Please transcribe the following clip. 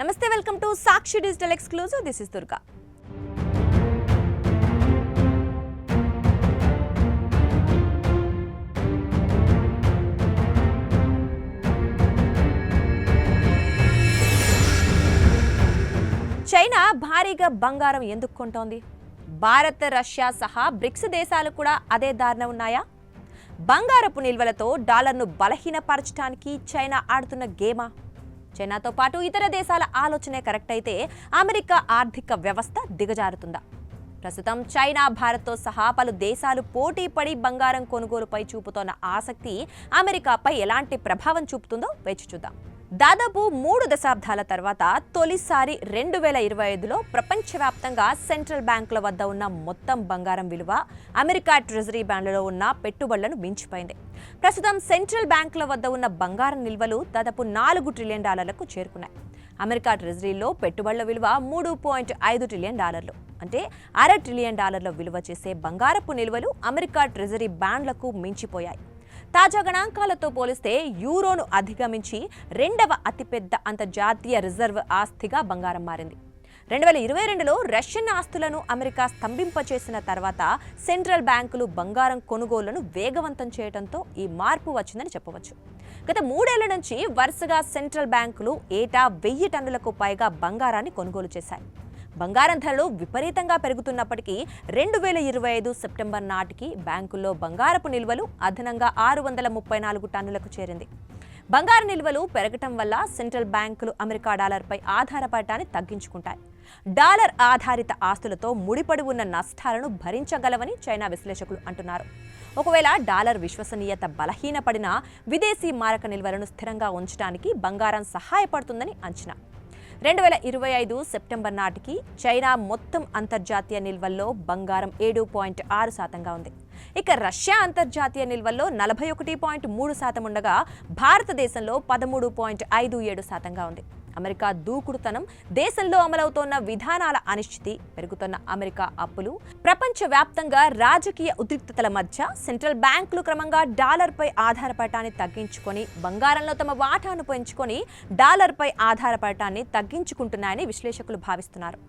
నమస్తే, welcome to Sakshi digital exclusive. This is Durga. China భారీగా బంగారం ఎందుకు కొంటోంది? భారత్, రష్యా సహా బ్రిక్స్ దేశాలు కూడా అదే దారిన ఉన్నాయా? బంగారపు నిల్వలతో డాలర్ను బలహీనపరచడానికి చైనా ఆడుతున్న గేమా? చైనాతో పాటు ఇతర దేశాల ఆలోచనే కరెక్ట్ అయితే అమెరికా ఆర్థిక వ్యవస్థ దిగజారుతుందా? ప్రస్తుతం చైనా, భారత్తో సహా పలు దేశాలు పోటీ పడి బంగారం కొనుగోలుపై చూపుతోన్న ఆసక్తి అమెరికాపై ఎలాంటి ప్రభావం చూపుతుందో వేచి చూద్దాం. దాదాపు 3 దశాబ్దాల తర్వాత తొలిసారి 2025లో ప్రపంచవ్యాప్తంగా సెంట్రల్ బ్యాంకుల వద్ద ఉన్న మొత్తం బంగారం విలువ అమెరికా ట్రెజరీ బాండ్లలో ఉన్న పెట్టుబడులను మించిపోయింది. ప్రస్తుతం సెంట్రల్ బ్యాంకుల వద్ద ఉన్న బంగారం నిల్వలు దాదాపు $4 ట్రిలియన్ చేరుకున్నాయి. అమెరికా ట్రెజరీలో పెట్టుబడుల విలువ $3.5 ట్రిలియన్, అంటే $1/2 ట్రిలియన్ విలువ చేసే బంగారపు నిల్వలు అమెరికా ట్రెజరీ బాండ్లకు మించిపోయాయి. తాజా గణాంకాలతో పోలిస్తే యూరోను అధిగమించి 2వ అతిపెద్ద అంతర్జాతీయ రిజర్వ్ ఆస్తిగా బంగారం మారింది. 2022లో రష్యన్ ఆస్తులను అమెరికా స్తంభింపచేసిన తర్వాత సెంట్రల్ బ్యాంకులు బంగారం కొనుగోళ్లను వేగవంతం చేయడంతో ఈ మార్పు వచ్చిందని చెప్పవచ్చు. గత 3 ఏళ్ల నుంచి వరుసగా సెంట్రల్ బ్యాంకులు ఏటా 1000 టన్నులకు పైగా బంగారాన్ని కొనుగోలు చేశాయి. బంగారం ధరలు విపరీతంగా పెరుగుతున్నప్పటికీ 2025 సెప్టెంబర్ నాటికి బ్యాంకుల్లో బంగారపు నిల్వలు అదనంగా 634 టన్నులకు చేరింది. బంగారు నిల్వలు పెరగటం వల్ల సెంట్రల్ బ్యాంకులు అమెరికా డాలర్పై ఆధారపడటాన్ని తగ్గించుకుంటాయి. డాలర్ ఆధారిత ఆస్తులతో ముడిపడి ఉన్న నష్టాలను భరించగలవని చైనా విశ్లేషకులు అంటున్నారు. ఒకవేళ డాలర్ విశ్వసనీయత బలహీనపడినా విదేశీ మారక నిల్వలను స్థిరంగా ఉంచడానికి బంగారం సహాయపడుతుందని అంచనా. 2025 సెప్టెంబర్ నాటికి చైనా మొత్తం అంతర్జాతీయ నిల్వల్లో బంగారం 7.6% ఉంది. ఇక రష్యా అంతర్జాతీయ నిల్వల్లో 41.3% ఉండగా భారతదేశంలో 13.57% ఉంది. అమెరికా దూకుడుతనం, దేశంలో అమలవుతోన్న విధానాల అనిశ్చితి, పెరుగుతున్న అమెరికా అప్పులు, ప్రపంచవ్యాప్తంగా రాజకీయ ఉద్రిక్తతల మధ్య సెంట్రల్ బ్యాంకులు క్రమంగా డాలర్పై ఆధారపడటాన్ని తగ్గించుకొని బంగారంలో తమ వాటాను పెంచుకొని డాలర్పై ఆధారపడటాన్ని తగ్గించుకుంటున్నాయని విశ్లేషకులు భావిస్తున్నారు.